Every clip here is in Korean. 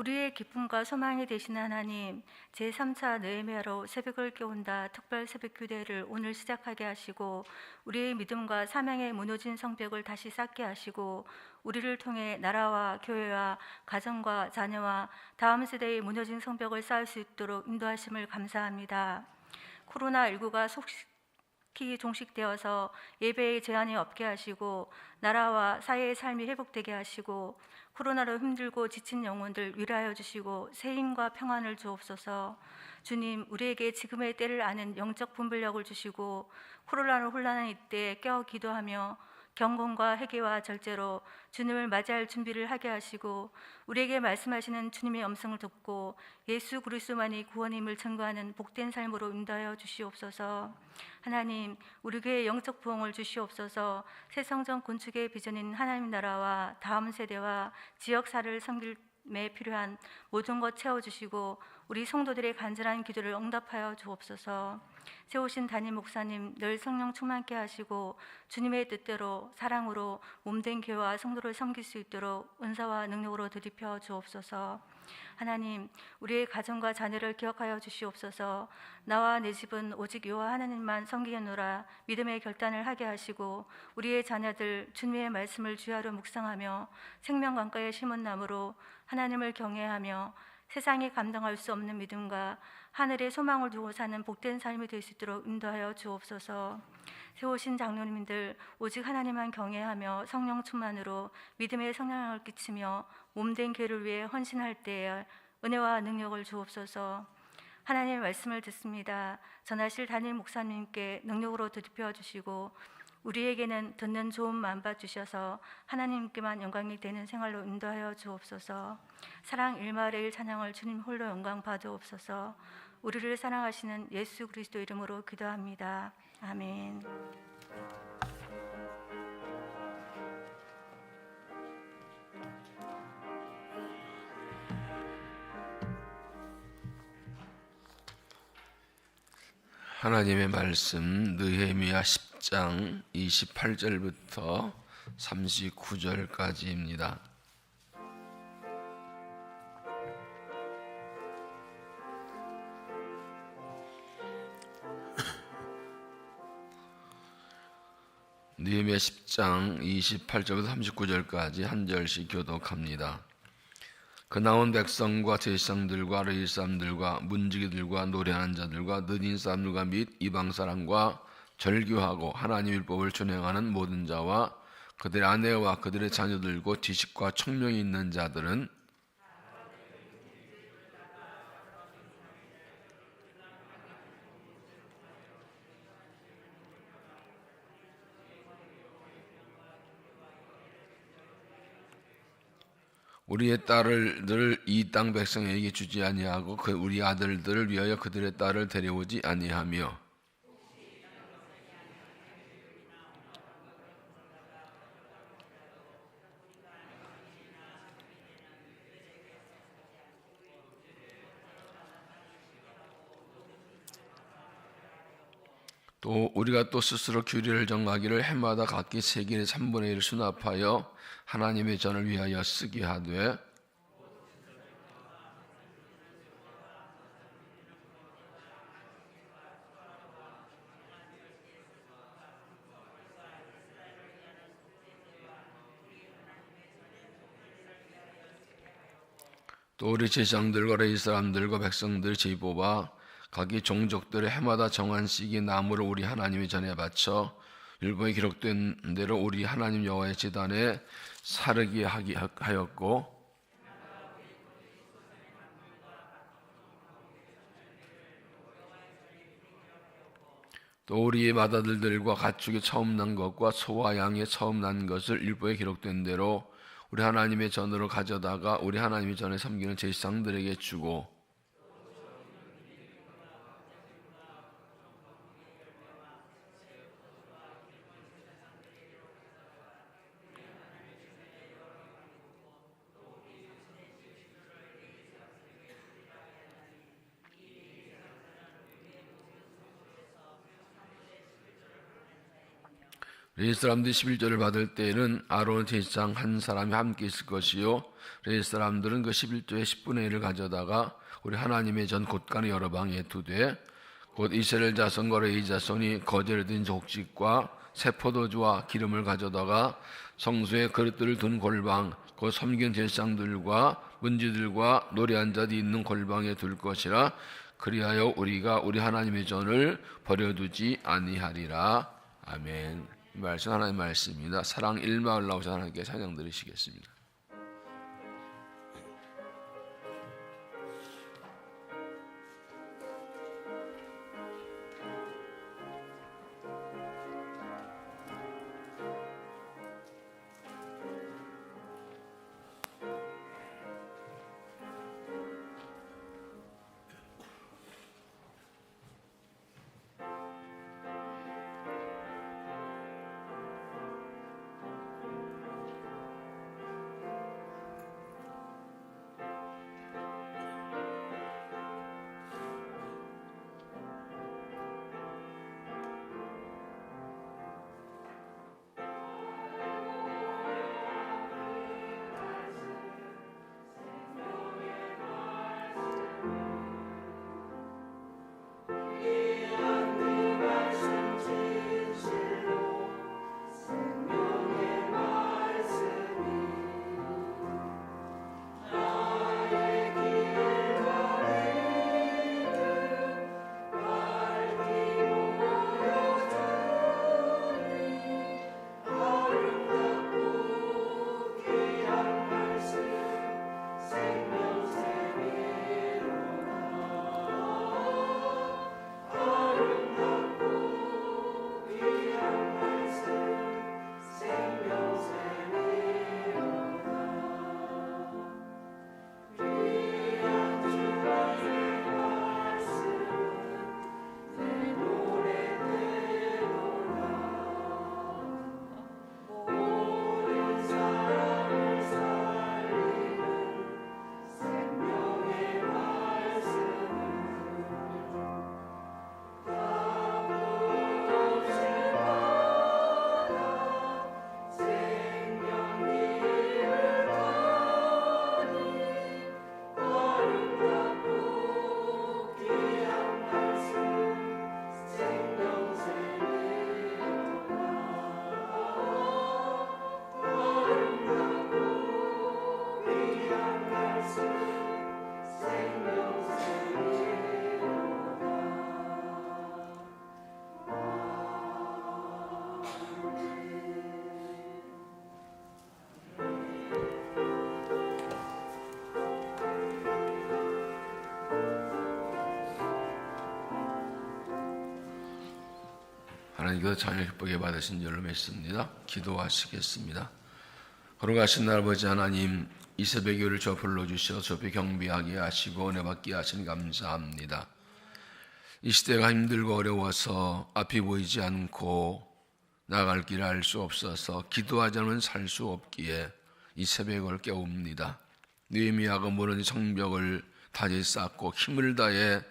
우리의 기쁨과 소망이 되신 하나님, 제3차 느헤미야로 새벽을 깨운다 특별 새벽 규대를 오늘 시작하게 하시고 우리의 믿음과 사명의 무너진 성벽을 다시 쌓게 하시고 우리를 통해 나라와 교회와 가정과 자녀와 다음 세대의 무너진 성벽을 쌓을 수 있도록 인도하심을 감사합니다. 코로나19가 속히 종식되어서 예배에 제한이 없게 하시고 나라와 사회의 삶이 회복되게 하시고 코로나로 힘들고 지친 영혼들 위로하여 주시고 새 힘과 평안을 주옵소서. 주님, 우리에게 지금의 때를 아는 영적 분별력을 주시고 코로나로 혼란한 이때 깨어 기도하며 경건과 회개와 절제로 주님을 맞이할 준비를 하게 하시고 우리에게 말씀하시는 주님의 음성을 듣고 예수 그리스도만이 구원임을 증거하는 복된 삶으로 인도하여 주시옵소서. 하나님, 우리 교회에 영적 부흥을 주시옵소서. 새 성전 건축의 비전인 하나님 나라와 다음 세대와 지역사를 섬김에 필요한 모든 것 채워주시고 우리 성도들의 간절한 기도를 응답하여 주옵소서. 세우신 담임 목사님 늘 성령 충만케 하시고 주님의 뜻대로 사랑으로 몸된 교회와 성도를 섬길 수 있도록 은사와 능력으로 드립혀 주옵소서. 하나님, 우리의 가정과 자녀를 기억하여 주시옵소서. 나와 내 집은 오직 여호와 하나님만 섬기겠노라 믿음의 결단을 하게 하시고 우리의 자녀들 주님의 말씀을 주야로 묵상하며 생명강가에 심은 나무로 하나님을 경외하며 세상이 감당할 수 없는 믿음과 하늘의 소망을 두고 사는 복된 삶이 될 수 있도록 인도하여 주옵소서. 세우신 장로님들 오직 하나님만 경외하며 성령 충만으로 믿음의 성령을 끼치며 몸된 교회를 위해 헌신할 때에 은혜와 능력을 주옵소서. 하나님의 말씀을 듣습니다. 전하실 담임 목사님께 능력으로 드립혀 주시고 우리에게는 듣는 좋은 마음밭 주셔서 하나님께만 영광이 되는 생활로 인도하여 주옵소서. 사랑 일말의 일 찬양을 주님 홀로 영광 받으옵소서. 우리를 사랑하시는 예수 그리스도 이름으로 기도합니다. 아멘. 하나님의 말씀 느헤미야 10장 28절부터 39절까지입니다. 느헤미야 10장 28절부터 39절까지 한 절씩 교독합니다. 그 나온 백성과 제사장들과 레위 사람들과 문지기들과 노래하는 자들과 느딘 사람들과 및 이방 사람과 절규하고 하나님 율법을 준행하는 모든 자와 그들의 아내와 그들의 자녀들과 지식과 총명이 있는 자들은 우리의 딸을 이 땅 백성에게 주지 아니하고 우리 아들들을 위하여 그들의 딸을 데려오지 아니하며 또 우리가 또 스스로 규례를 정하기를 해마다 각기 세겔의 3분의 1을 수납하여 하나님의 전을 위하여 쓰게 하되 또 우리 제사장들과 레위 사람들과 백성들 제비뽑아 각기 종족들의 해마다 정한 시기 나무를 우리 하나님의 전에 바쳐 율법에 기록된 대로 우리 하나님 여호와의 제단에 사르게 하였고 또 우리의 맏아들들과 가축이 처음 난 것과 소와 양의 처음 난 것을 율법에 기록된 대로 우리 하나님의 전으로 가져다가 우리 하나님의 전에 섬기는 제사장들에게 주고 레위 사람들이 11조를 받을 때에는 아론의 제사장 한 사람이 함께 있을 것이요, 레위 사람들은 그 11조의 10분의 1을 가져다가 우리 하나님의 전 곳간의 여러 방에 두되, 곧 이스라엘 자손과 레위 자손이 거제를 든 곡식과 새 포도주와 기름을 가져다가 성소에 그릇들을 둔 골방, 곧 섬긴 제사장들과 문지들과 노래한 자들이 있는 골방에 둘 것이라. 그리하여 우리가 우리 하나님의 전을 버려두지 아니하리라. 아멘. 이 말씀 하나님의 말씀입니다. 사랑 일마을 나오셔서 하나님께 찬양 드리시겠습니다. 하나님께서 자녀 기쁘게 받으신 줄로 믿습니다. 기도하시겠습니다. 거룩하신 아버지 하나님, 이 새벽에 우리를 저 불러주셔서 저배 경배하게 하시고 은혜 받게 하시니 감사합니다. 이 시대가 힘들고 어려워서 앞이 보이지 않고 나갈 길을 알 수 없어서 기도하지 않으면 살 수 없기에 이 새벽을 깨웁니다. 느헤미야가 무너진 성벽을 다시 쌓고 힘을 다해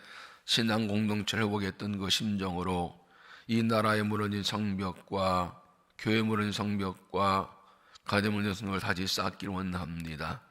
신앙 공동체를 회복했던 그 심정으로 이 나라의 무너진 성벽과 교회 무너진 성벽과 가정 무너진 성벽을 다시 쌓기를 원합니다.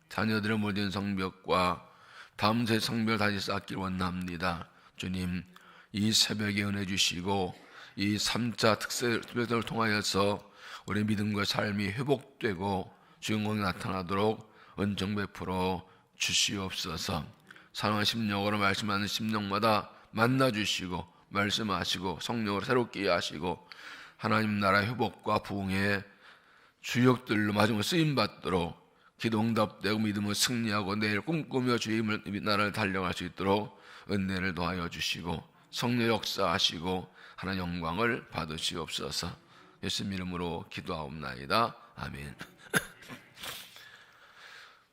자녀들의 무너진 성벽과 다음 세대 성벽을 다시 쌓기를 원합니다. 주님, 이 새벽에 은혜 주시고 이 3차 특세를 통하여서 우리 믿음과 삶이 회복되고 주인공이 나타나도록 은총 베풀어 주시옵소서. 사랑하는 심령으로 말씀하는 심령마다 만나주시고 말씀하시고 성령으로 새롭게 하시고 하나님 나라 회복과 부흥의 주역들로 마지막으로 쓰임받도록 기도 응답되고 믿음을 승리하고 내일 꿈꾸며 주의 나라를 달려갈 수 있도록 은혜를 더하여 주시고 성령 역사하시고 하나님 영광을 받으시옵소서. 예수님 이름으로 기도하옵나이다. 아멘.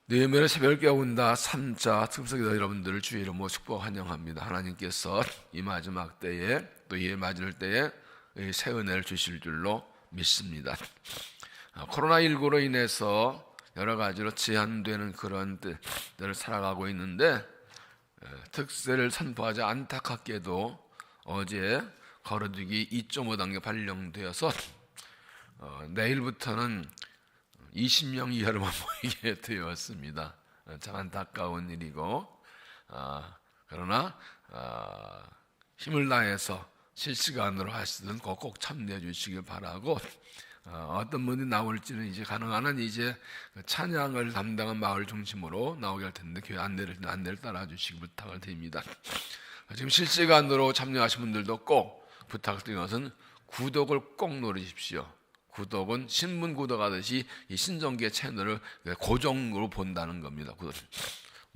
느헤미야의 새벽에 온다 3차 특별기도 여러분들을 주의 이름으로 축복 환영합니다. 하나님께서 이 마지막 때에 또 이 맞을 때에 새 은혜를 주실 줄로 믿습니다. 코로나19로 인해서 여러 가지로 제한되는 그런 때를 살아가고 있는데 특세를 선포하지 안타깝게도 어제 거르두기 2.5단계 발령되어서 내일부터는 20명 이하로만 모이게 되었습니다. 참 안타까운 일이고, 그러나 힘을 다해서 실시간으로 하시든 꼭 참여해 주시길 바라고, 어떤 분이 나올지는 이제 가능한 한 이제 찬양을 담당한 마을 중심으로 나오게 할 텐데 교회 안내를 따라 주시기 부탁을 드립니다. 지금 실시간으로 참여하신 분들도 꼭 부탁드리는 것은 구독을 꼭 누르십시오. 구독은 신문 구독하듯이 이 신정기의 채널을 고정으로 본다는 겁니다.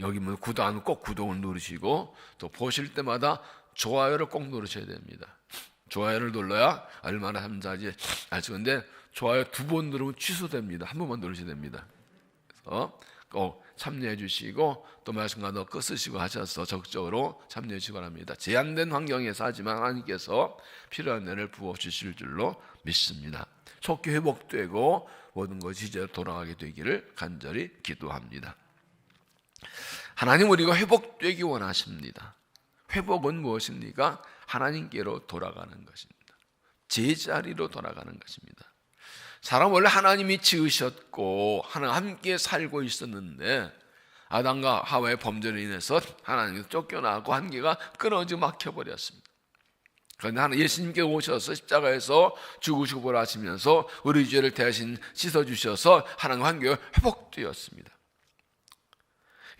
여기 뭐 구독 안 하면 꼭 구독을 누르시고, 또 보실 때마다 좋아요를 꼭 누르셔야 됩니다. 좋아요를 눌러야 얼마나 함자지 알죠. 근데 좋아요 2번 누르면 취소됩니다. 한 번만 누르셔야 됩니다. 그래서 꼭 참여해 주시고, 또 말씀과 더 끝쓰시고 하셔서 적극적으로 참여해 주시기 바랍니다. 제한된 환경에서 하지만 하나님께서 필요한 은혜를 부어 주실 줄로 믿습니다. 속히 회복되고 모든 것이 이제 돌아가게 되기를 간절히 기도합니다. 하나님, 우리가 회복되기 원하십니다. 회복은 무엇입니까? 하나님께로 돌아가는 것입니다. 제자리로 돌아가는 것입니다. 사람 원래 하나님이 지으셨고 하나님 함께 살고 있었는데, 아담과 하와의 범죄로 인해서 하나님께서 쫓겨나고 한계가 끊어지고 막혀버렸습니다. 그런데 하나님 예수님께 오셔서 십자가에서 죽으시고 부활하시면서 우리 죄를 대신 씻어주셔서 하나님 관계가 회복되었습니다.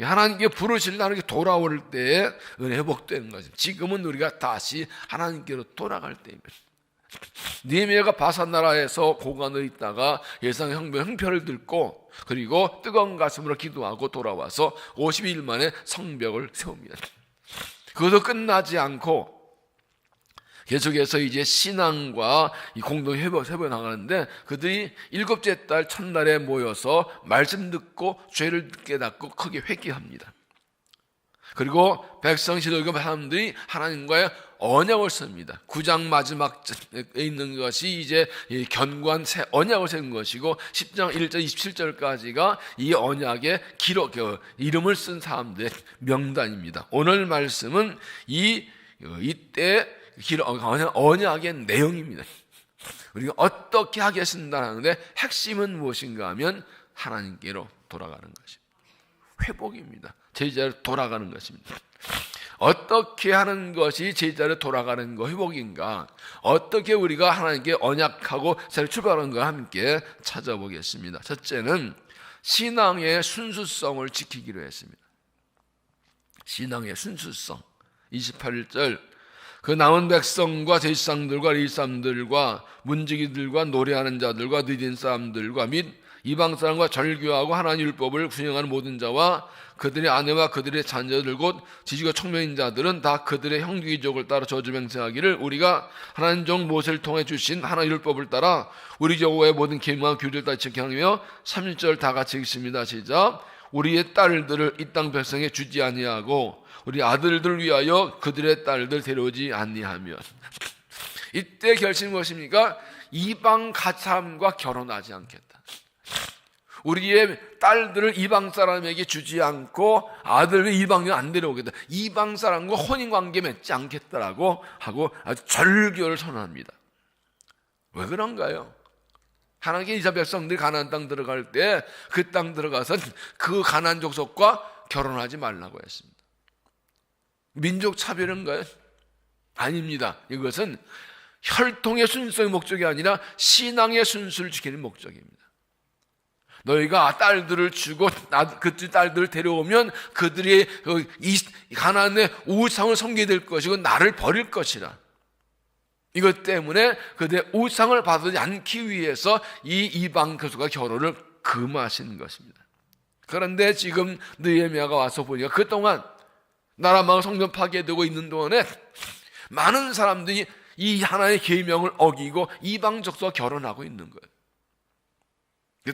하나님께 부르실 날 돌아올 때에 은혜 회복되는 것입니다. 지금은 우리가 다시 하나님께로 돌아갈 때입니다. 느헤미야가 바산 나라에서 고관을 있다가 예상 형편을 듣고, 그리고 뜨거운 가슴으로 기도하고 돌아와서 52일 만에 성벽을 세웁니다. 그것도 끝나지 않고 계속해서 이제 신앙과 이 공동 회복해 나가는데, 그들이 7째 달 첫날에 모여서 말씀 듣고 죄를 깨닫고 크게 회개합니다. 그리고 백성 지도교 사람들이 하나님과의 언약을 씁니다. 9장 마지막에 있는 것이 이제 견고한 새 언약을 세운 것이고, 10장 1절 27절까지가 이 언약의 기록, 이름을 쓴 사람들의 명단입니다. 오늘 말씀은 이때 언약의 내용입니다. 우리가 어떻게 하겠습니다라는데 핵심은 무엇인가 하면 하나님께로 돌아가는 것입니다. 회복입니다. 제자로 돌아가는 것입니다. 어떻게 하는 것이 제자로 돌아가는 거 회복인가? 어떻게 우리가 하나님께 언약하고 새로 출발하는가 함께 찾아보겠습니다. 첫째는 신앙의 순수성을 지키기로 했습니다. 신앙의 순수성. 28절 그 남은 백성과 제사장들과 레위사람들과 문지기들과 노래하는 자들과 느린 사람들과 및 이방 사람과 절교하고 하나님 율법을 준행하는 모든 자와 그들의 아내와 그들의 자녀들 곧 지식과 총명인 자들은 다 그들의 형제족을 따라 저주 맹세하기를 우리가 하나님 종 모세를 통해 주신 하나님 율법을 따라 우리 여호와의 모든 계명과 규례를 다 지켜하며 30절 다 같이 읽습니다. 시작. 우리의 딸들을 이 땅 백성에 주지 아니하고 우리 아들들 위하여 그들의 딸들 데려오지 아니하며. 이때 결심이 무엇입니까? 이방 사람과 결혼하지 않겠다. 우리의 딸들을 이방 사람에게 주지 않고 아들을 이방에 안 데려오겠다. 이방 사람과 혼인관계 맺지 않겠다라고 하고 아주 절교를 선언합니다. 왜 그런가요? 하나님께 이스라엘 백성들이 가나안 땅 들어갈 때 그 땅 들어가서 그 가나안 족속과 결혼하지 말라고 했습니다. 민족 차별인가요? 아닙니다. 이것은 혈통의 순수의 목적이 아니라 신앙의 순수를 지키는 목적입니다. 너희가 딸들을 주고 그 딸들을 데려오면 그들이 이 가나안의 우상을 섬기게 될 것이고 나를 버릴 것이라. 이것 때문에 그들의 우상을 받지 않기 위해서 이 이방 교수가 결혼을 금하신 것입니다. 그런데 지금 느헤미야가 와서 보니까 그동안 나라망 성전 파괴되고 있는 동안에 많은 사람들이 이 하나의 계명을 어기고 이방 족속과 결혼하고 있는 거예요.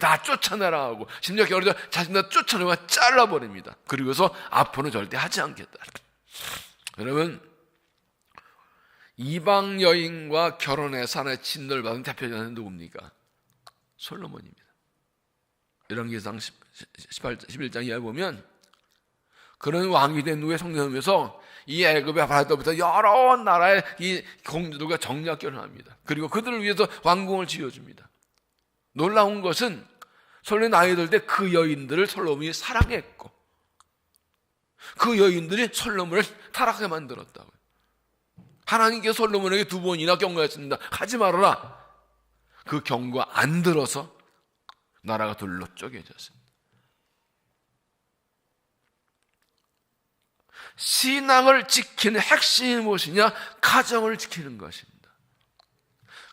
다 쫓아내라 하고 심지어 결혼해서 자신들 쫓아내고 잘라버립니다. 그리고서 앞으로는 절대 하지 않겠다. 여러분, 이방 여인과 결혼해서 하나의 친노를 받은 대표자는 누굽니까? 솔로몬입니다. 열왕기상 11장 이하에 보면 그런 왕이 된 후에 성령하면서 이 애굽의 바로부터 여러 나라의 이 공주들과 정략 결혼합니다. 그리고 그들을 위해서 왕궁을 지어줍니다. 놀라운 것은 솔로몬이 나이 들 때 그 여인들을 솔로몬이 사랑했고 그 여인들이 솔로몬을 타락하게 만들었다고요. 하나님께서 솔로몬에게 2번이나 경고했습니다. 하지 말아라. 그 경고가 안 들어서 나라가 둘로 쪼개졌습니다. 신앙을 지키는 핵심이 무엇이냐? 가정을 지키는 것입니다.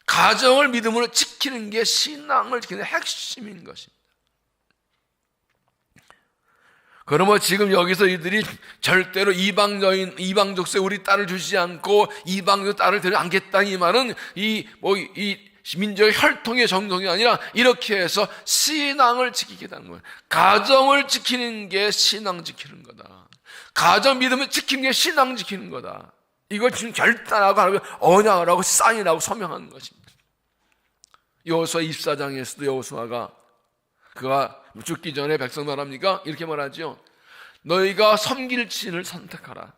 가정을 믿음으로 지키는 게 신앙을 지키는 핵심인 것입니다. 그러면 지금 여기서 이들이 절대로 이방 여인, 이방 족쇄 우리 딸을 주지 않고 이방 딸을 데려 안겠다는 이 말은 이 민족의 혈통의 정통이 아니라 이렇게 해서 신앙을 지키겠다는 거예요. 가정을 지키는 게 신앙 지키는 거다. 가정 믿음을 지키는 게 신앙 지키는 거다. 이걸 지금 결단하고 언약을 하고 사인하고 서명하는 것입니다. 여호수아 24장에서도 여호수아가 그가 죽기 전에 백성 말합니까? 이렇게 말하죠. 너희가 섬길 신을 선택하라.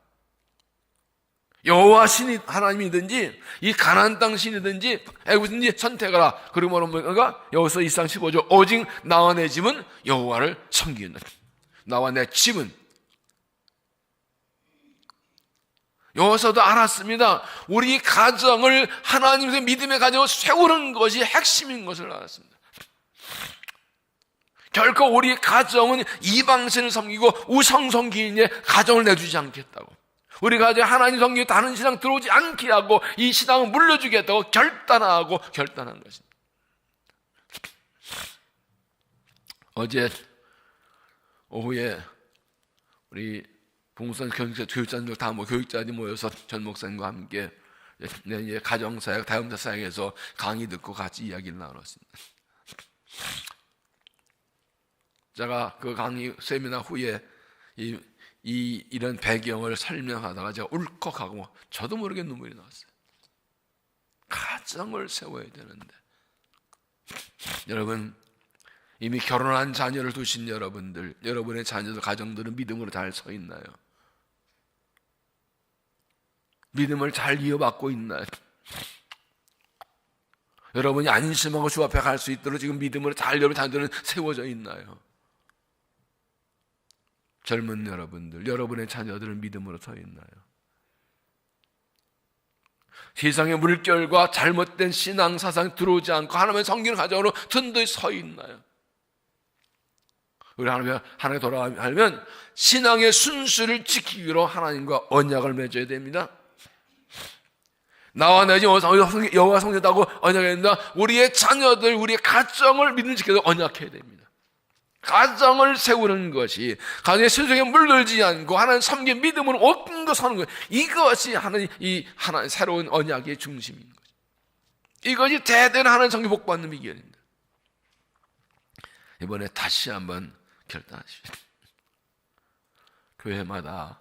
여호와 신이 하나님이든지 이 가나안 땅 신이든지 애굽이든지 선택하라. 그리고 뭐가 여호수아 2장 15절 오직 나와 내 집은 여호와를 섬기는 나와 내 집은 여호수아도 알았습니다. 우리 가정을 하나님의 믿음의 가정을 세우는 것이 핵심인 것을 알았습니다. 결코 우리 가정은 이방신을 섬기고 우상숭배의 가정을 내주지 않겠다고, 우리 가정에 하나님 섬기고 다른 신앙 들어오지 않게 하고 이 신앙을 물려주겠다고 결단한 것입니다. 어제 오후에 우리 봉선 교육자들 다 교육자들이 모여서 전 목사님과 함께 가정사역, 다용사 사역에서 강의 듣고 같이 이야기를 나눴습니다. 제가 그 강의 세미나 후에 이런 배경을 설명하다가 제가 울컥하고 저도 모르게 눈물이 나왔어요. 가정을 세워야 되는데 여러분, 이미 결혼한 자녀를 두신 여러분들, 여러분의 자녀들, 가정들은 믿음으로 잘 서 있나요? 믿음을 잘 이어받고 있나요? 여러분이 안심하고 주 앞에 갈 수 있도록 지금 믿음으로 잘 여러분 자녀들은 세워져 있나요? 젊은 여러분들, 여러분의 자녀들은 믿음으로 서 있나요? 세상의 물결과 잘못된 신앙 사상 들어오지 않고 하나님의 성경 가정으로 든든히 서 있나요? 우리 하나님께 돌아가면 신앙의 순수를 지키기 위로 하나님과 언약을 맺어야 됩니다. 나와 내 집 여호와 성전다고 언약해야 된다. 우리의 자녀들, 우리의 가정을 믿음 지켜서 언약해야 됩니다. 가정을 세우는 것이, 가정의 순수에 물들지 않고 하나님 섬긴 믿음으로 옳은 것 사는 것, 이것이 하나님 새로운 언약의 중심인 거죠. 이것이 대대로 하나님 성경 복받는 비결입니다. 이번에 다시 한번 결단하십시오. 교회마다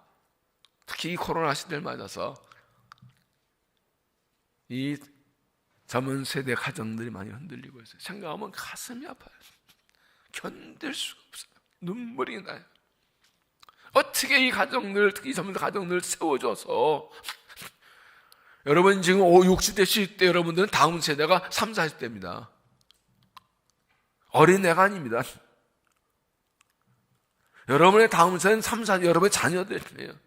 특히 이 코로나 시대를 맞아서 이 젊은 세대 가정들이 많이 흔들리고 있어요. 생각하면 가슴이 아파요. 견딜 수가 없어요. 눈물이 나요. 어떻게 이 가정들, 특히 젊은 가정들을 세워줘서, 여러분 지금 60대, 70대 여러분들은 다음 세대가 30, 40대입니다. 어린애가 아닙니다. 여러분의 다음 세대는 30, 40대 여러분의 자녀들이에요.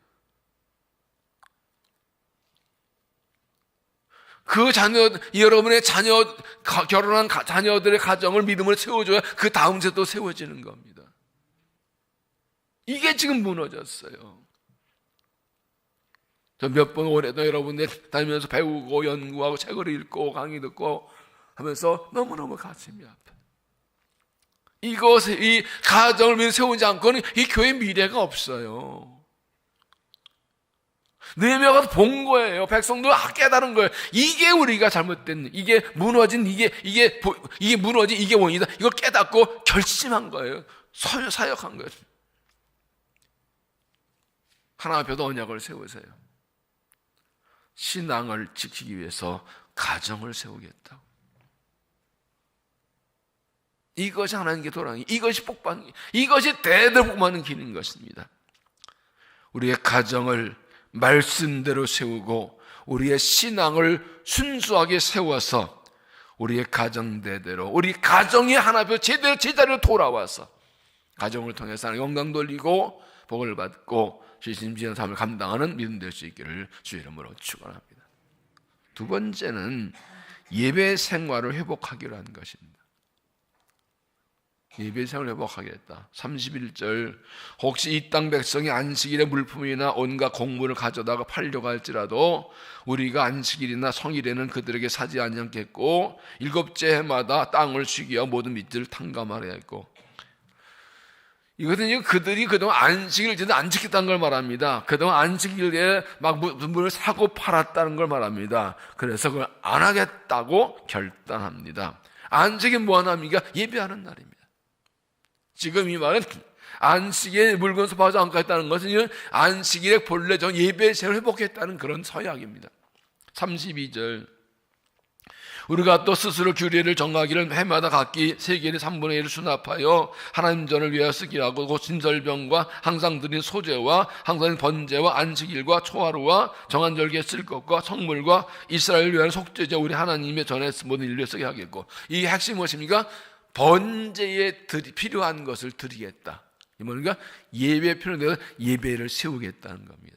그 여러분의 결혼한 자녀들의 가정을 믿음으로 세워줘야 그 다음 세대도 세워지는 겁니다. 이게 지금 무너졌어요. 저 몇 번 올해도 여러분들 다니면서 배우고 연구하고 책을 읽고 강의 듣고 하면서 너무너무 가슴이 아파요. 이 가정을 믿음 세우지 않고는 이 교회 미래가 없어요. 느헤미야가 본 거예요. 백성도 깨달은 거예요. 이게 우리가 잘못된, 이게 무너진, 이게 무너진 이게 원인이다. 이걸 깨닫고 결심한 거예요. 사역한 거예요. 하나님 앞에도 언약을 세우세요. 신앙을 지키기 위해서 가정을 세우겠다고. 이것이 하나님께 돌아가는, 이것이 복받는, 이것이 대대로 복받는 길인 것입니다. 우리의 가정을 말씀대로 세우고 우리의 신앙을 순수하게 세워서 우리의 가정대대로 우리 가정이 하나님께서 제대로 제자리로 돌아와서 가정을 통해서 하나님 영광 돌리고 복을 받고 신실한 삶을 감당하는 믿음 될 수 있기를 주의 이름으로 축원합니다. 두 번째는 예배 생활을 회복하기로 한 것입니다. 예배 생활을 회복하겠다. 31절 혹시 이 땅 백성이 안식일에 물품이나 온갖 곡물을 가져다가 팔려고 할지라도 우리가 안식일이나 성일에는 그들에게 사지 아니하겠고 일곱째 해마다 땅을 쉬게 하고 모든 밑들을 탕감하려 했고, 이거는 그들이 그동안 안식일을 제대로 안 지켰다는 걸 말합니다. 그동안 안식일에 막 물을 사고 팔았다는 걸 말합니다. 그래서 그걸 안 하겠다고 결단합니다. 안식일 뭐 하나입니까? 예배하는 날입니다. 지금 이 말은 안식일에 물건 소파하지 않고 했다는 것은 안식일에 본래 전 예배 생활을 회복했다는 그런 서약입니다. 32절 우리가 또 스스로 규례를 정하기를 해마다 각기 세계의 3분의 1을 수납하여 하나님 전을 위하여 쓰기로 하고 곧 진설병과 항상 드린 소제와 항상 번제와 안식일과 초하루와 정한 절기에 쓸 것과 성물과 이스라엘을 위한 속죄제 우리 하나님의 전에 모든 인류에 쓰게 하겠고, 이 핵심이 무엇입니까? 번제에 필요한 것을 드리겠다. 이 뭔가 예배 필요한 예배를 세우겠다는 겁니다.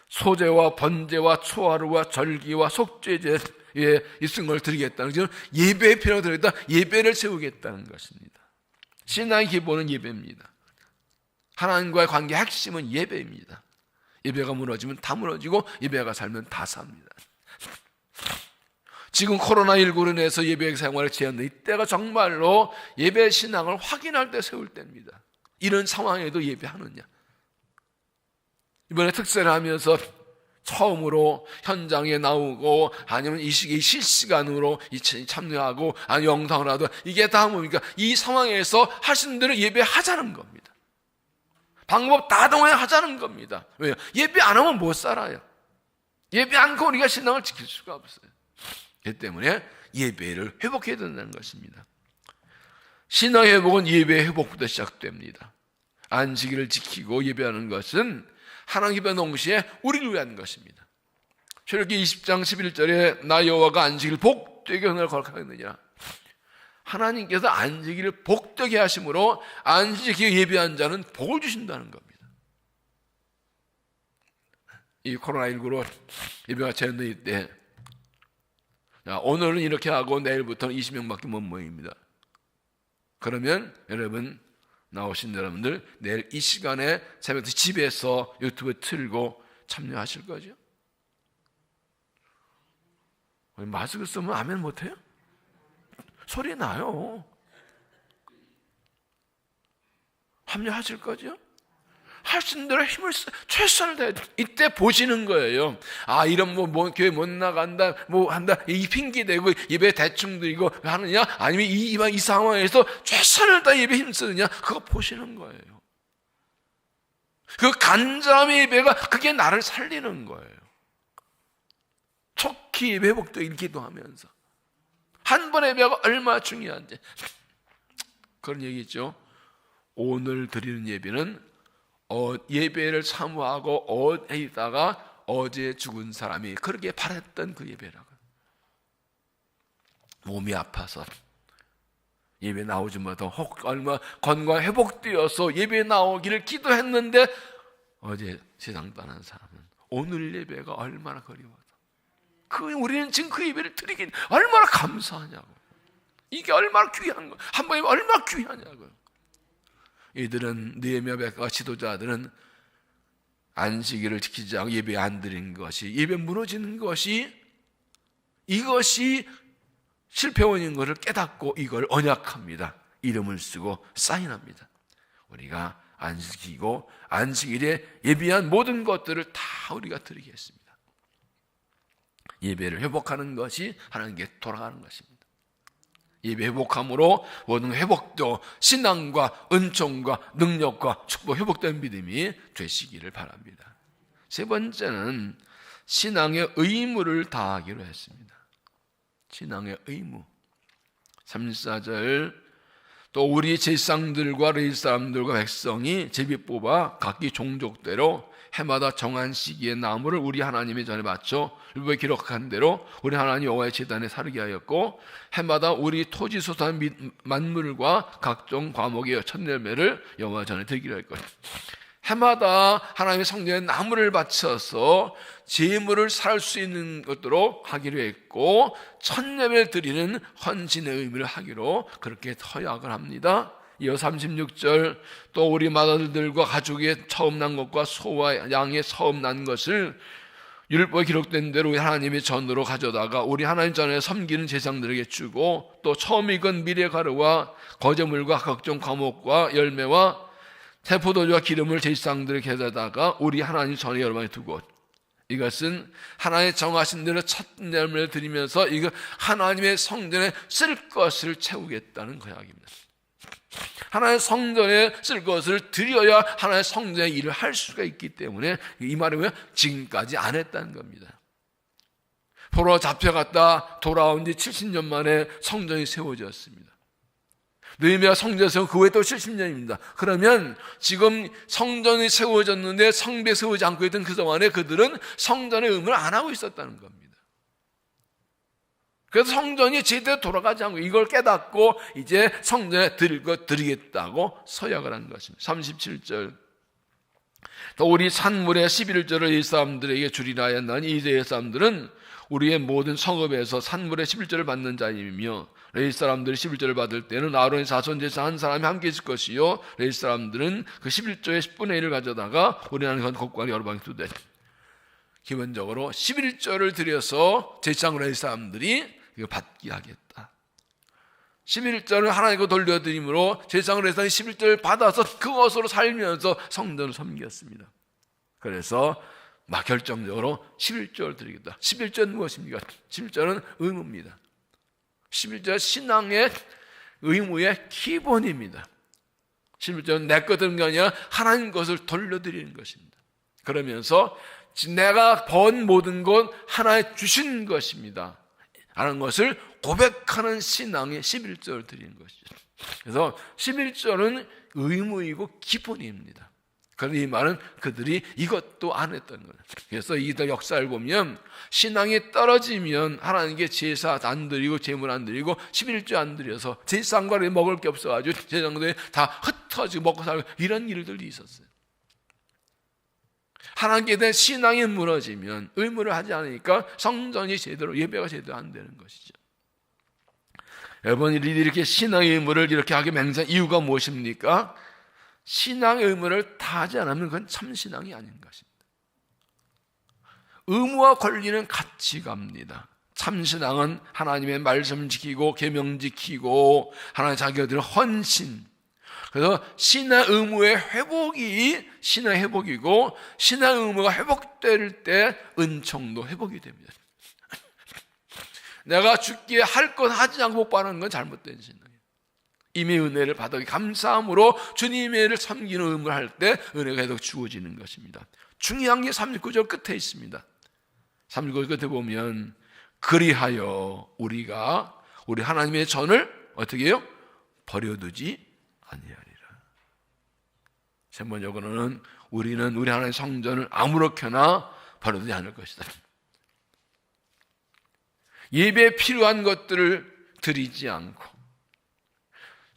소제와 번제와 초하루와 절기와 속죄제에 있은 걸 드리겠다는 것은 예배에 필요한 걸 드리겠다. 예배를 세우겠다는 것입니다. 신앙의 기본은 예배입니다. 하나님과의 관계의 핵심은 예배입니다. 예배가 무너지면 다 무너지고 예배가 살면 다 삽니다. 지금 코로나19로 인해서 예배 생활을 제한된 이때가 정말로 예배 신앙을 확인할 때 세울 때입니다. 이런 상황에도 예배하느냐? 이번에 특세를 하면서 처음으로 현장에 나오고 아니면 이 시기에 실시간으로 참여하고 아니면 영상을 하든 이게 다 뭡니까? 이 상황에서 하시는 대로 예배하자는 겁니다. 방법 다 동원하자는 겁니다. 왜요? 예배 안 하면 못 살아요. 예배 않고 우리가 신앙을 지킬 수가 없어요. 그 때문에 예배를 회복해야 된다는 것입니다. 신앙의 회복은 예배의 회복부터 시작됩니다. 안식일을 지키고 예배하는 것은 하나님의 동시에 우리를 위한 것입니다. 출애굽기 20장 11절에 나 여호와가 안식일을 복되게 하느라 거룩하느니라. 하나님께서 안식일을 복되게 하심으로 안식일에 예배한 자는 복을 주신다는 겁니다. 이 코로나19로 예배가 제한될 때 오늘은 이렇게 하고 내일부터는 20명밖에 못 모입니다. 그러면 여러분 나오신 여러분들 내일 이 시간에 새벽 집에서 유튜브 틀고 참여하실 거죠? 마스크 쓰면 아멘 못해요? 소리 나요. 합류하실 거죠? 하신 대로 힘을 최선을 다해 이때 보시는 거예요. 아, 이런 교회 못 나간다, 한다, 이 핑계 대고 예배 대충 드리고 하느냐, 아니면 이 상황에서 최선을 다해 예배 힘쓰느냐, 그거 보시는 거예요. 그 간절함의 예배가 그게 나를 살리는 거예요. 촉히 예배 회복되길 기도하면서 한 번의 예배가 얼마나 중요한지 그런 얘기 있죠. 오늘 드리는 예배는 예배를 사모하고 어디다가 어제 죽은 사람이 그렇게 바랬던 그 예배라고. 몸이 아파서 예배 나오지 못하고 얼마 건강 회복되어서 예배 나오기를 기도했는데 어제 세상 떠난 사람은 오늘 예배가 얼마나 그리워서 우리는 지금 그 예배를 드리긴 얼마나 감사하냐고. 이게 얼마나 귀한 거, 한 번에 얼마나 귀하냐고요. 이들은 느헤미야 백과 지도자들은 안식일을 지키지 않고 예배 안 드린 것이, 예배 무너지는 것이, 이것이 실패원인 것을 깨닫고 이걸 언약합니다. 이름을 쓰고 사인합니다. 우리가 안식이고 안식일에 예비한 모든 것들을 다 우리가 드리겠습니다. 예배를 회복하는 것이 하나님께 돌아가는 것입니다. 예배 회복함으로 모든 회복도 신앙과 은총과 능력과 축복 회복된 믿음이 되시기를 바랍니다. 세 번째는 신앙의 의무를 다하기로 했습니다. 신앙의 의무. 34절 또 우리 제사장들과 레위 사람들과 백성이 제비 뽑아 각기 종족대로 해마다 정한 시기에 나무를 우리 하나님의 전에 바쳐 율법에 기록한 대로 우리 하나님 여호와의 제단에 사르게 하였고, 해마다 우리 토지 소산 및 만물과 각종 과목의 첫 열매를 여호와 전에 드리기로 했고, 해마다 하나님의 성전에 나무를 바쳐서 제물을 살 수 있는 것으로 하기로 했고, 첫 예배를 드리는 헌신의 의미를 하기로 그렇게 허약을 합니다. 이어 36절, 또 우리 맏아들들과 가족의 처음 난 것과 소와 양의 처음 난 것을 율법에 기록된 대로 하나님의 전으로 가져다가 우리 하나님 전에 섬기는 제사장들에게 주고, 또 처음 익은 미래 가루와 거제물과 각종 과목과 열매와 세포도주와 기름을 제사장들에게 가져다가 우리 하나님 전에 열방에 두고, 이것은 하나님 정하신 대로 첫 열매를 드리면서 이거 하나님의 성전에 쓸 것을 채우겠다는 거약입니다. 하나님의 성전에 쓸 것을 드려야 하나님의 성전의 일을 할 수가 있기 때문에, 이 말이 뭐예요? 지금까지 안 했다는 겁니다. 포로로 잡혀갔다 돌아온 지 70년 만에 성전이 세워졌습니다. 느헤미야 성전 세운 그 후에 또 70년입니다. 그러면 지금 성전이 세워졌는데 성벽 세우지 않고 있던 그 동안에 그들은 성전의 의무를 안 하고 있었다는 겁니다. 그래서 성전이 제대로 돌아가지 않고 이걸 깨닫고 이제 성전에 드릴 것 드리겠다고 서약을 한 것입니다. 37절, 또 우리 산물의 11절을 이 사람들에게 주리라 하였나니 이제 사람들은 우리의 모든 성읍에서 산물의 11절을 받는 자이며, 레위 사람들이 11절을 받을 때는 아론의 자손 제사 한 사람이 함께 있을 것이요, 레위 사람들은 그 11조의 10분의 1을 가져다가 우리나라 곳과 여러 방에 두되, 기본적으로 11조를 들여서 제사장 레위 사람들이 이거 받게 하겠다. 11절을 하나님께 돌려드림으로 제사장 레위 사람이 11절을 받아서 그것으로 살면서 성전을 섬겼습니다. 그래서 막 결정적으로 11조를 드리겠다. 11조는 무엇입니까? 11조는 의무입니다. 11조는 신앙의 의무의 기본입니다. 11조는 내 것 드는 게 아니라 하나님 것을 돌려드리는 것입니다. 그러면서 내가 번 모든 것 하나님 주신 것입니다 라는 것을 고백하는 신앙의 11조를 드리는 것이죠. 그래서 11조는 의무이고 기본입니다. 그런데 이 말은 그들이 이것도 안 했던 거예요. 그래서 이들 역사를 보면 신앙이 떨어지면 하나님께 제사 안 드리고 제물 안 드리고 11조 안 드려서 제사장과 먹을 게 없어가지고 제사장들이 다 흩어지고 먹고 살고 이런 일들이 있었어요. 하나님께 대한 신앙이 무너지면 의무를 하지 않으니까 성전이 제대로 예배가 제대로 안 되는 것이죠. 여러분, 이렇게 신앙의 의무를 이렇게 하게 맹세한 이유가 무엇입니까? 신앙의 의무를 다하지 않으면 그건 참 신앙이 아닌 것입니다. 의무와 권리는 같이 갑니다. 참 신앙은 하나님의 말씀 지키고 계명 지키고 하나님 자기들의 헌신. 그래서 신앙 의무의 회복이 신앙 회복이고, 신앙 의무가 회복될 때 은총도 회복이 됩니다. 내가 죽기에 할 것 하지 않고 못 받는 건 잘못된 신앙이에요. 이미 은혜를 받아 감사함으로 주님의 일을 섬기는 의무를 할 때 은혜가 계속 주어지는 것입니다. 중요한 게 39절 끝에 있습니다. 39절 끝에 보면 그리하여 우리가 우리 하나님의 전을 어떻게 해요? 버려두지 아니하리라. 세 번역으로는 우리는 우리 하나님의 성전을 아무렇게나 버려두지 않을 것이다. 예배에 필요한 것들을 드리지 않고,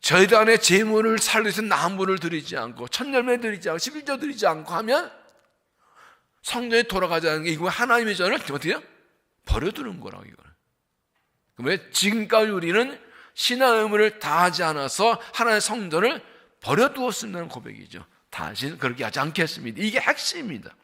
저희단의 제물을 살려서 나무를 드리지 않고, 첫열매 드리지 않고, 11조 드리지 않고 하면 성전에 돌아가지 않는 게 이거 하나님의 전을 어떻게 해요? 버려두는 거라고. 이거는. 왜? 지금까지 우리는 신앙의 의무를 다하지 않아서 하나님의 성전을 버려두었습니다는 고백이죠. 다시는 그렇게 하지 않겠습니다. 이게 핵심입니다.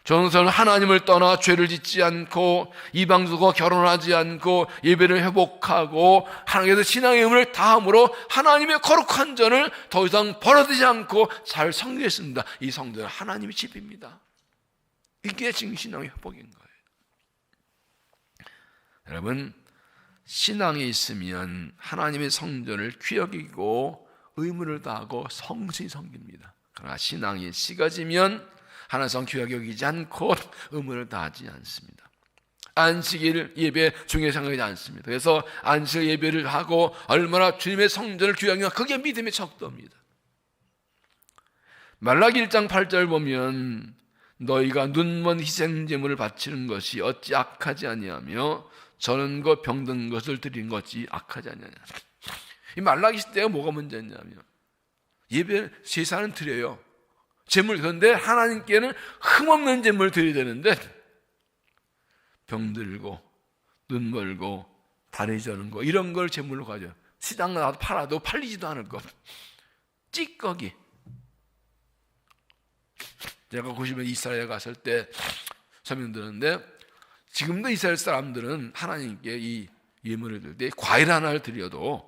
정서는 하나님을 떠나 죄를 짓지 않고 이방인과 결혼하지 않고 예배를 회복하고 하나님께서 신앙의 의무를 다함으로 하나님의 거룩한 전을 더 이상 버려두지 않고 잘 섬기겠습니다. 이 성전은 하나님의 집입니다. 이게 지금 신앙의 회복인 거예요. 여러분, 신앙이 있으면 하나님의 성전을 귀히 여기고 의무를 다하고 성실히 섬깁니다. 그러나 신앙이 식어지면 하나님 성 귀하게 여기지 않고 의무를 다하지 않습니다. 안식일 예배 중요히 생각하지 않습니다. 그래서 안식 예배를 하고 얼마나 주님의 성전을 귀하게 하면 그게 믿음의 척도입니다. 말라기 1장 8절 보면 너희가 눈먼 희생제물을 바치는 것이 어찌 악하지 아니하며 저는 것 병든 것을 드리는 것이 악하지 아니하냐. 이 말라기 시대가 뭐가 문제였냐면 예배 제사는 드려요. 제물. 그런데 하나님께는 흠없는 제물을 드려야 되는데 병들고 눈 멀고 다리 저는 거 이런 걸 제물로 가져요. 시장 나가서 팔아도 팔리지도 않을 것. 찌꺼기. 제가 90년 이스라엘 갔을 때 설명 들었는데 지금도 이스라엘 사람들은 하나님께 이 예물을 드릴 때 과일 하나를 드려도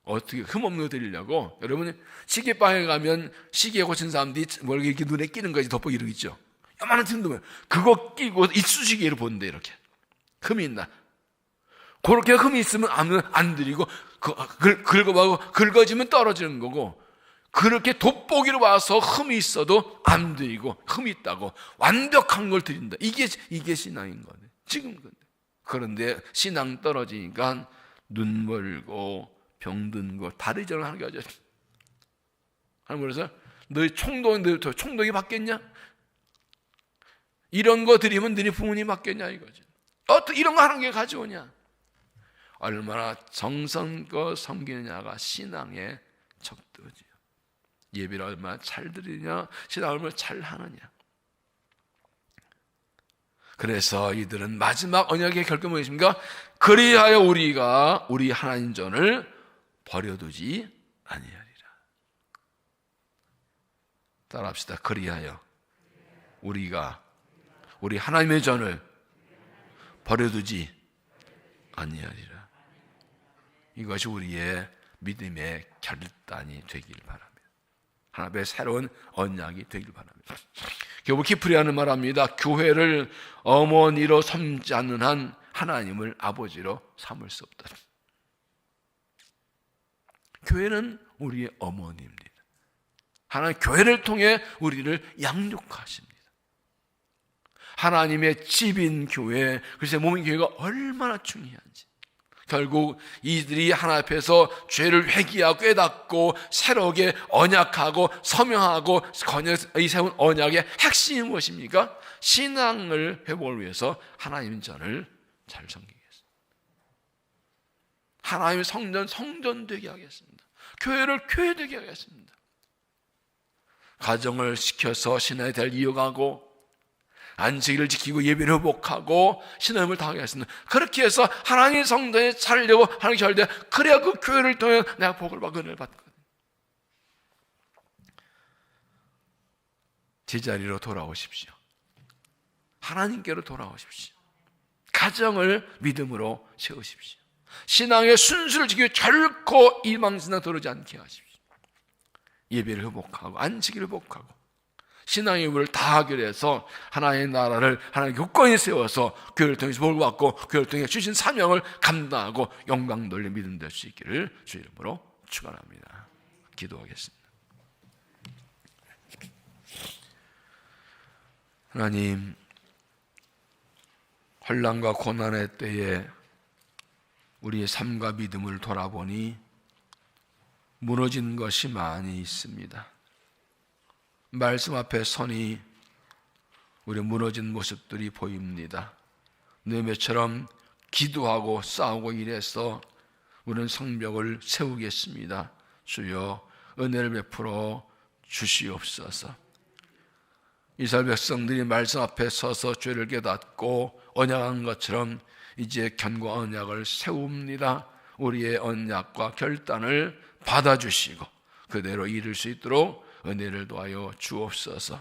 어떻게 흠없는 거 드리려고, 여러분이 시계방에 가면 시계 고친 사람들이 뭘 이렇게 눈에 끼는 거지 덮어 이러고 있죠. 요만한 틈도면 그거 끼고 이쑤시개를 보는데 이렇게 흠이 있나? 그렇게 흠이 있으면 안 드리고 긁어봐고 긁어지면 떨어지는 거고, 그렇게 돋보기로 봐서 흠이 있어도 안 드리고 흠이 있다고 완벽한 걸 드린다. 이게 신앙인 거네 지금. 그런데 신앙 떨어지니까 눈 멀고 병든 거 다리 저는 하는 게 아니야. 하나님 그래서 너희 총독이 받겠냐? 이런 거 드리면 너희 부모님 받겠냐 이거지. 어떻게 이런 거 하는 게 가져오냐? 얼마나 정성껏 섬기느냐가 신앙의 척도지요. 예배를 얼마나 잘 드리냐, 신앙을 얼마나 잘 하느냐. 그래서 이들은 마지막 언약의 결론이 무엇입니까? 그리하여 우리가 우리 하나님 전을 버려두지 아니하리라. 따라합시다. 그리하여 우리가 우리 하나님의 전을 버려두지 아니하리라. 이것이 우리의 믿음의 결단이 되길 바랍니다. 하나님의 새로운 언약이 되길 바랍니다. 교부 키프리아는 말합니다. 교회를 어머니로 섬지 않는 한 하나님을 아버지로 삼을 수 없다. 교회는 우리의 어머니입니다. 하나님 교회를 통해 우리를 양육하십니다. 하나님의 집인 교회, 그래서 몸인 교회가 얼마나 중요한지. 결국 이들이 하나님 앞에서 죄를 회개하고 깨닫고 새롭게 언약하고 서명하고 이 세운 언약의 핵심이 무엇입니까? 신앙을 회복을 위해서 하나님 전을 잘 섬기겠습니다. 하나님의 성전 되게 하겠습니다. 교회를 교회 되게 하겠습니다. 가정을 시켜서 신앙의 대를 이어가고 안식일을 지키고 예배를 회복하고 신앙을 다하겠습니다. 그렇게 해서 하나님의 성전에 차리려고 하는 결대, 그래야 그 교회를 통해 내가 복을 받고 은혜를 받거든요. 제자리로 돌아오십시오. 하나님께로 돌아오십시오. 가정을 믿음으로 세우십시오. 신앙의 순수를 지키고 결코 이방신앙 들어오지 않게 하십시오. 예배를 회복하고 안식일을 회복하고 신앙의 의무를 다 하기로 하나의 나라를 하나의 교권이 세워서 교회를 통해서 복을 받고 교회를 통해 주신 사명을 감당하고 영광 돌려 믿음 될 수 있기를 주 이름으로 축원합니다. 기도하겠습니다. 하나님, 혼란과 고난의 때에 우리의 삶과 믿음을 돌아보니 무너진 것이 많이 있습니다. 말씀 앞에 서니 우리 무너진 모습들이 보입니다. 느헤미야처럼 기도하고 싸우고 이래서 우리는 성벽을 세우겠습니다. 주여 은혜를 베풀어 주시옵소서. 이스라엘 백성들이 말씀 앞에 서서 죄를 깨닫고 언약한 것처럼 이제 견고한 언약을 세웁니다. 우리의 언약과 결단을 받아주시고 그대로 이룰 수 있도록 은혜를 도하여 주옵소서.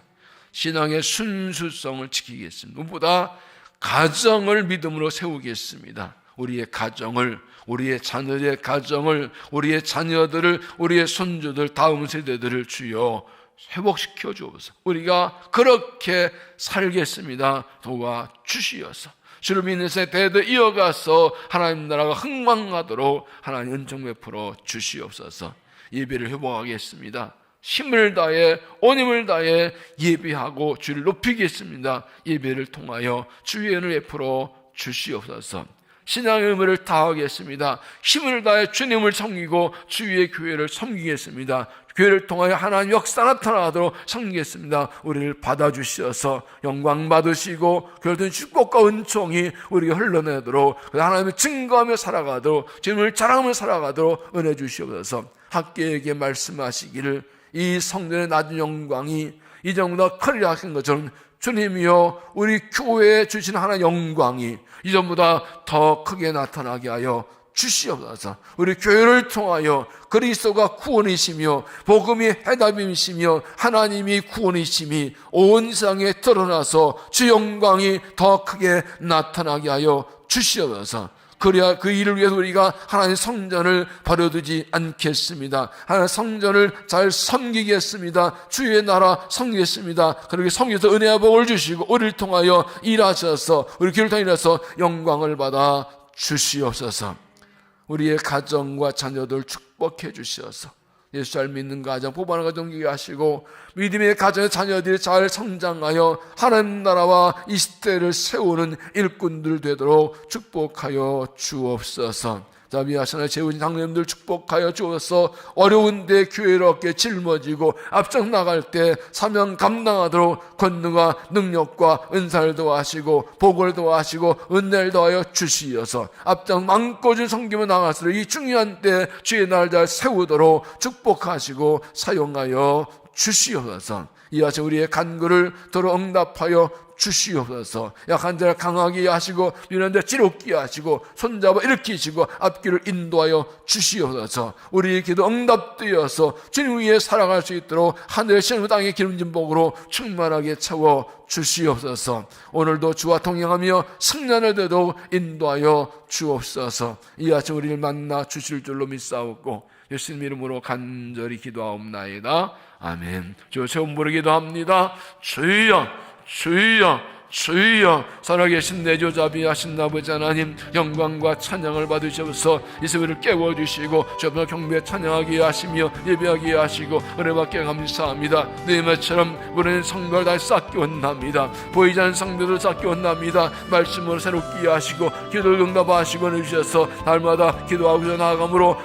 신앙의 순수성을 지키겠습니다. 무엇보다 가정을 믿음으로 세우겠습니다. 우리의 가정을, 우리의 자녀의 가정을, 우리의 자녀들을, 우리의 손주들, 다음 세대들을 주여 회복시켜 주옵소서. 우리가 그렇게 살겠습니다. 도와주시옵소서. 주를 믿는 세대들 이어가서 하나님 나라가 흥망하도록 하나님 은총 베풀어 주시옵소서. 예배를 회복하겠습니다. 힘을 다해 온 힘을 다해 예배하고 주를 높이겠습니다. 예배를 통하여 주의 은혜를 베풀어 주시옵소서. 신앙의 의무를 다하겠습니다. 힘을 다해 주님을 섬기고 주위의 교회를 섬기겠습니다. 교회를 통하여 하나님 역사 나타나도록 섬기겠습니다. 우리를 받아주셔서 영광 받으시고 결국 축복과 은총이 우리가 흘러내도록 하나님을 증거하며 살아가도록 주님을 자랑하며 살아가도록 은혜 주시옵소서. 학계에게 말씀하시기를 이 성전의 낮은 영광이 이전보다 커리라 하신 것처럼 주님이여 우리 교회에 주신 하나님의 영광이 이전보다 더 크게 나타나게 하여 주시옵소서. 우리 교회를 통하여 그리스도가 구원이시며 복음이 해답이시며 하나님이 구원이심이 온 세상에 드러나서 주 영광이 더 크게 나타나게 하여 주시옵소서. 그래야 그 일을 위해서 우리가 하나님의 성전을 버려두지 않겠습니다. 하나님의 성전을 잘 섬기겠습니다. 주의 나라 섬기겠습니다. 그렇게 섬겨서 은혜와 복을 주시고 우리를 통하여 일하셔서 우리 교회를 통해 일하셔서 영광을 받아 주시옵소서. 우리의 가정과 자녀들 축복해 주셔서 예수 잘 믿는 가정, 뽑아낸 가정 되게 하시고 믿음의 가정의 자녀들이 잘 성장하여 하나님 나라와 이 시대를 세우는 일꾼들 되도록 축복하여 주옵소서. 자, 미하시나 재우신 장로님들 축복하여 주어서 어려운데 교회를 어깨 짊어지고 앞서 나갈 때 사명 감당하도록 권능과 능력과 은사를 도와하시고 복을 도와하시고 은혜를 더하여 주시어서 앞장 망고진 섬기며 나갈수록 이 중요한 때 주의 날 잘 세우도록 축복하시고 사용하여 주시옵소서. 이와 같이 우리의 간구를 더러 응답하여 주시옵소서. 약한 자를 강하게 하시고 유난한 자를 지롭게 하시고 손잡아 일으키시고 앞길을 인도하여 주시옵소서. 우리의 기도 응답되어서 주님 위에 살아갈 수 있도록 하늘의 신의 땅의 기름진 복으로 충만하게 채워 주시옵소서. 오늘도 주와 동행하며 승리하는 데도 인도하여 주옵소서. 이와 같이 우리를 만나 주실 줄로 믿사옵고 예수님 이름으로 간절히 기도하옵나이다. 아멘. 주 처음 부르 기도합니다. 주여 주여 주여. 살아계신 내 조자비하신 아버지 하나님, 영광과 찬양을 받으셔서 이 세월을 깨워주시고 저보다 경배에 찬양하게 하시며 예배하게 하시고 은혜받게 감사합니다. 내일처럼 우리는 성벽을 다시 쌓기 원합니다. 보이지 않는 성벽을 쌓기 원합니다. 말씀으로 새롭게 하시고 기도를 응답하시고 해주셔서 날마다 기도하고 나아감으로